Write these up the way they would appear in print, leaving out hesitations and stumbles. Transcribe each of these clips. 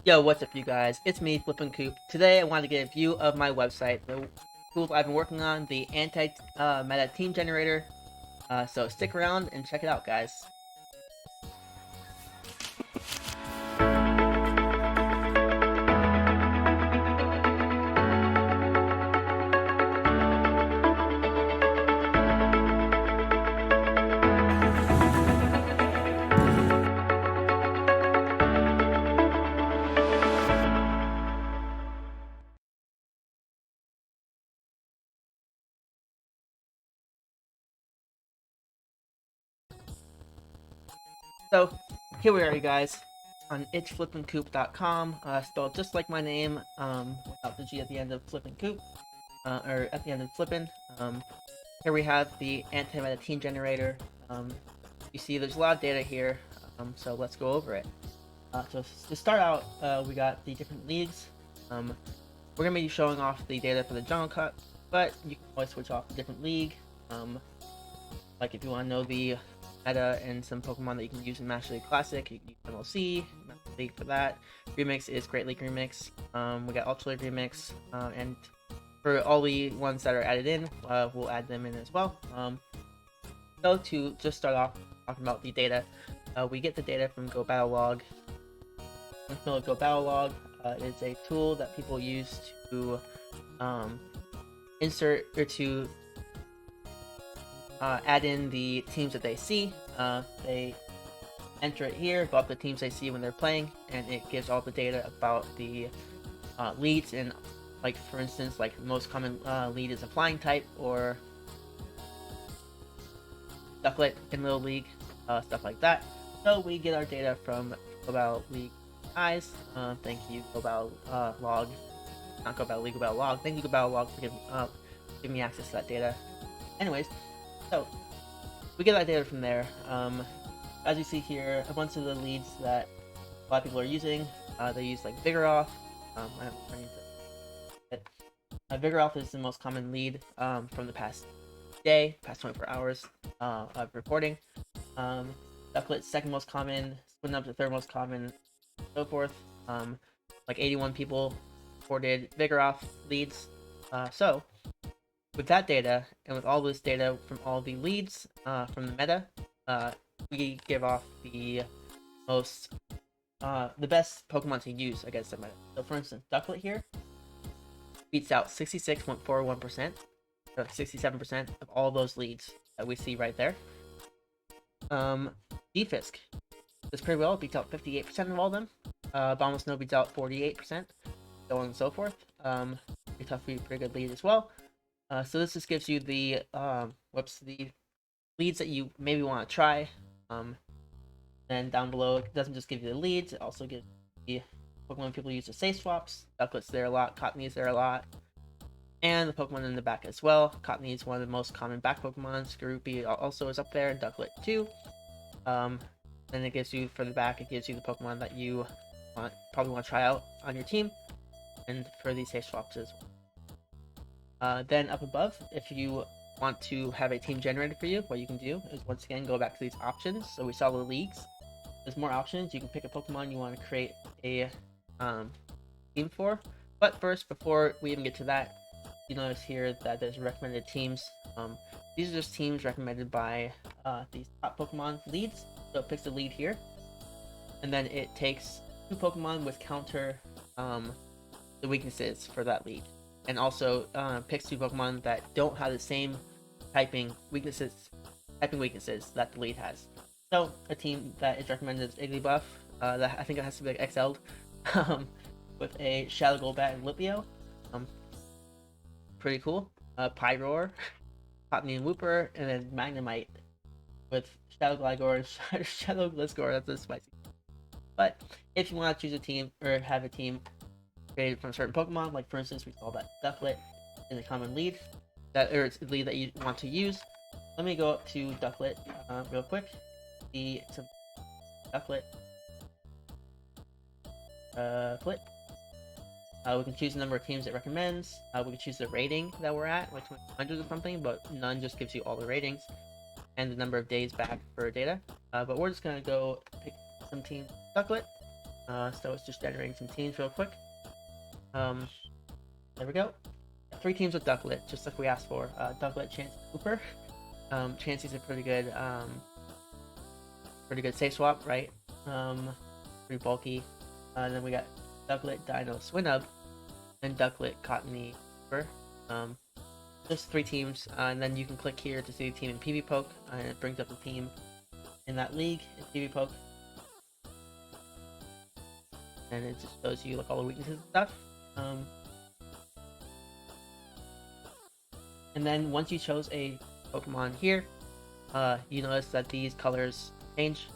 Yo, what's up, you guys? It's me, Flippin' Coop. Today, I wanted to get a view of my website, the tools I've been working on, the anti-meta team generator. So stick around and check it out, guys. So here we are, you guys, on itchflippincoop.com, spelled just like my name, without the G at the end of Flippin' Coop, or at the end of Flippin'. Here we have the anti-meta team generator. You see there's a lot of data here, so let's go over it. So to start out, we got the different leagues. We're going to be showing off the data for the Jungle Cup, but you can always switch off a different league. Like if you want to know the meta and some Pokemon that you can use in Master League Classic, you can use MLC, Master League for that. Remix is Great League Remix. We got Ultra League Remix, and for all the ones that are added in, we'll add them in as well. So to just start off talking about the data, we get the data from Go Battle Log. Go Battle Log is a tool that people use to insert or to add in the teams that they see. They enter it here about the teams they see when they're playing, and it gives all the data about the leads. And like for instance, like the most common lead is a flying type or Ducklet in Little League, stuff like that. So we get our data from Go Battle League guys. Thank you, Go Battle Log. Not Go Battle League, Go Battle Log. Thank you, Go Battle Log, for giving me access to that data. Anyways, so we get that data from there. As you see here, a bunch of the leads that a lot of people are using, they use like Vigoroth. Vigoroth is the most common lead from the past 24 hours of reporting. Ducklet's second most common, Swindon up to third most common, and so forth. Like 81 people reported Vigoroth leads. So with that data, and with all this data from all the leads from the meta, we give off the best Pokemon to use against the meta. So for instance, Ducklet here beats out 66.41%, so 67% of all those leads that we see right there. Defisk does pretty well, beats out 58% of all of them. Bomb Snow beats out 48%, so on and so forth. It's a pretty good lead as well. So this just gives you the the leads that you maybe want to try. And down below, it doesn't just give you the leads; it also gives the Pokemon people use the safe swaps. Ducklet's there a lot, Cottony's there a lot, and the Pokemon in the back as well. Cottony is one of the most common back Pokemon. Skorupi also is up there, Ducklet too. Then it gives you, for the back, it gives you the Pokemon that you probably want to try out on your team, and for these safe swaps as well. Then up above, if you want to have a team generated for you, what you can do is once again go back to these options. So we saw the leagues. There's more options. You can pick a Pokemon you want to create a team for. But first, before we even get to that, you notice here that there's recommended teams. These are just teams recommended by these top Pokemon leads. So it picks the lead here, and then it takes 2 Pokemon with counter the weaknesses for that lead, and also picks 2 Pokemon that don't have the same typing weaknesses that the lead has. So a team that is recommended is Igglybuff. That I think it has to be like XL'd, with a Shadow Golbat and Lipleo. Pretty cool. Pyroar, Cottony and Wooper, and then Magnemite with Shadow Gligor and Shadow Gliscor. That's a spicy. But if you want to choose a team or have a team created from a certain Pokemon, like for instance, we saw that Ducklet in the common lead, or it's the lead that you want to use. Let me go up to Ducklet real quick. See some Ducklet. Click. We can choose the number of teams it recommends. We can choose the rating that we're at, like 200 or something, but none just gives you all the ratings and the number of days back for data. But we're just gonna go pick some team Ducklet. So it's just generating some teams real quick. There we go. 3 teams with Ducklet, just like we asked for. Ducklet, Chansey, Cooper. Chansey's a pretty good safe swap, right? Pretty bulky. Then we got Ducklet, Dino, Swinub, and Ducklet, Cottony, Cooper. Just 3 teams, and then you can click here to see the team in PV Poke, and it brings up the team in that league in PV Poke. And it just shows you like all the weaknesses and stuff. And then once you chose a Pokemon here, you notice that these colors change.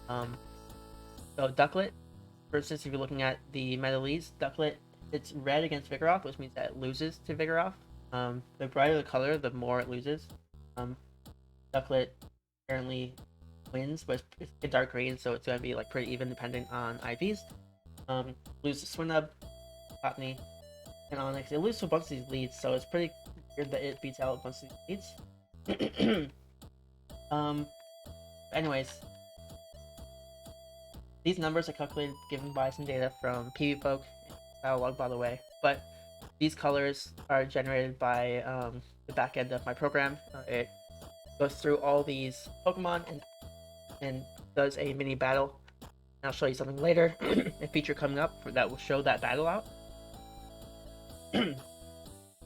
So Ducklet, for instance, if you're looking at the Meta Leads, Ducklet, it's red against Vigoroth, which means that it loses to Vigoroth. The brighter the color, the more it loses. Ducklet apparently wins, but it's a dark green, so it's going to be like pretty even depending on IVs. Lose to Swinub, Cottony, and Onyx. It loses to a bunch of these leads, so it's pretty weird that it beats out a bunch of these leads. Anyways, these numbers are calculated given by some data from PvPoke and Dialog, by the way, but these colors are generated by the back end of my program. It goes through all these Pokemon and does a mini battle. And I'll show you something later, a feature coming up that will show that battle out.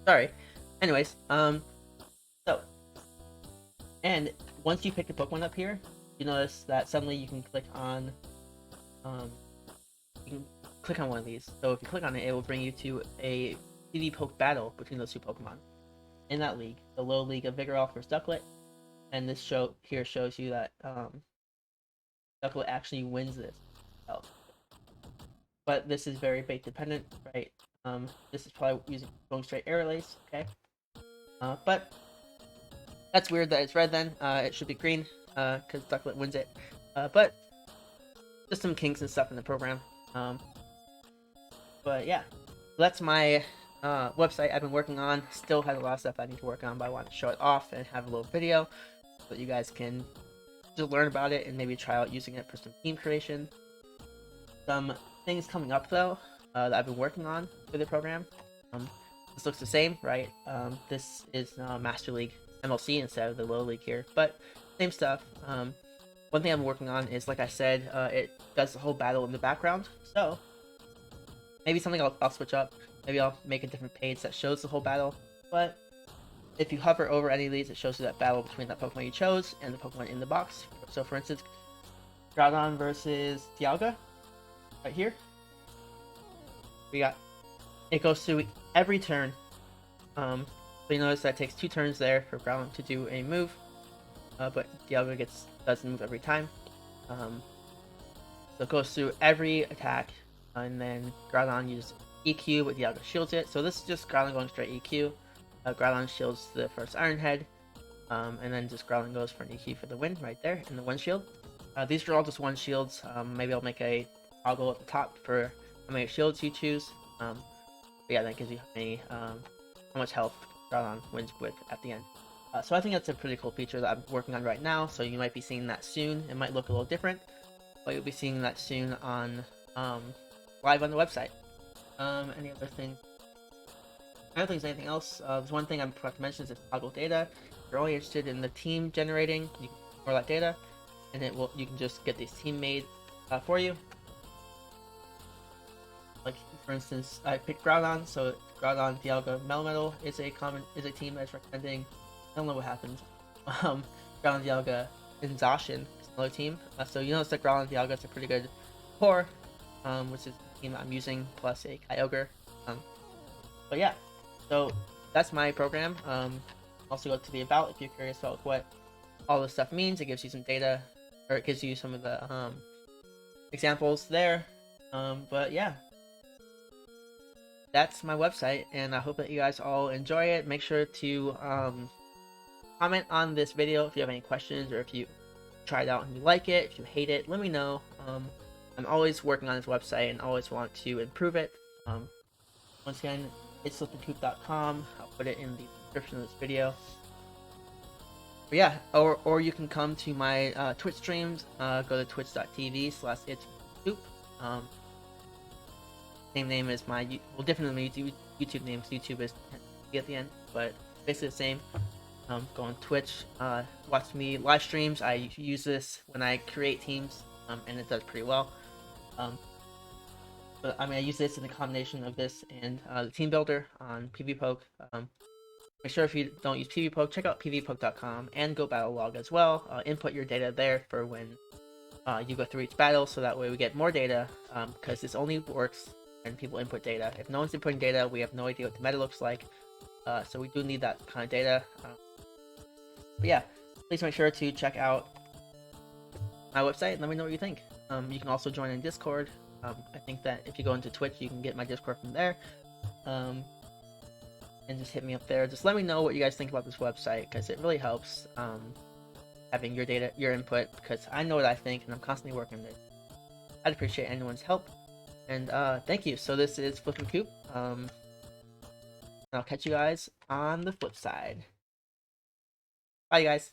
Sorry. Anyways, so, and once you pick the Pokemon up here, you notice that suddenly you can click on one of these. So if you click on it, it will bring you to a PvPoke battle between those 2 Pokemon in that league, the low league of Vigoroth versus Ducklet. And this here shows you that Ducklet actually wins this. But this is very bait dependent, right? This is probably going straight air relays, okay? But that's weird that it's red then. It should be green, because Ducklet wins it. But just some kinks and stuff in the program. But yeah, that's my website I've been working on. Still has a lot of stuff I need to work on, but I want to show it off and have a little video so that you guys can just learn about it and maybe try out using it for some team creation. Some things coming up though that I've been working on for the program. This looks the same, right? This is Master League MLC instead of the Low League here, but same stuff. One thing I'm working on is, like I said, it does the whole battle in the background, so maybe something I'll switch up. Maybe I'll make a different page that shows the whole battle, but if you hover over any of these, it shows you that battle between that Pokemon you chose and the Pokemon in the box. So for instance, Groudon versus Dialga, right here. It goes through every turn. So you notice that it takes 2 turns there for Groudon to do a move, but Dialga doesn't move every time. So it goes through every attack, and then Groudon uses EQ, but Dialga shields it. So this is just Groudon going straight EQ. Groudon shields the first Iron Head, and then just Groudon goes for an EQ for the win right there in the 1 shield. These are all just 1 shields. Maybe I'll make a toggle at the top for how many shields you choose. But yeah, that gives you how much health Groudon wins with at the end. So I think that's a pretty cool feature that I'm working on right now. So you might be seeing that soon. It might look a little different, but you'll be seeing that soon on live on the website. Any other things? I don't think there's anything else. There's one thing I forgot to mention is toggle data. If you're only interested in the team generating, you can ignore that data, and you can just get these team made for you. Like for instance, I picked Groudon, so Groudon, Dialga, Melmetal is a team that's recommending. I don't know what happened. Groudon, Dialga, and Zacian is another team. So you notice that Groudon, Dialga is a pretty good core, which is the team that I'm using, plus a Kyogre. But yeah, so that's my program. Also go to the about if you're curious about what all this stuff means. It gives you some data, or it gives you some of the examples there. But yeah, that's my website, and I hope that you guys all enjoy it. Make sure to comment on this video if you have any questions, or if you try it out and you like it. If you hate it, let me know. I'm always working on this website and always want to improve it. Once again, it's slipandcoop.com. I'll put it in the description of this video. But yeah, or you can come to my Twitch streams. Go to twitch.tv/itscoop. Same name as my different than my YouTube name because YouTube is at the end, but basically the same. Go on Twitch, watch me live streams. I use this when I create teams, and it does pretty well. But I use this in the combination of this and the team builder on PvPoke. Make sure if you don't use PvPoke, check out pvpoke.com and Go Battle Log as well. Input your data there for when you go through each battle, so that way we get more data, because this only works when people input data. If no one's inputting data, we have no idea what the meta looks like, so we do need that kind of data. But yeah, please make sure to check out my website and let me know what you think. You can also join in Discord. I think that if you go into Twitch, you can get my Discord from there. And just hit me up there. Just let me know what you guys think about this website, because it really helps having your data, your input, because I know what I think and I'm constantly working on it. I'd appreciate anyone's help. And thank you. So this is Flip and Coop. And I'll catch you guys on the flip side. Bye, guys.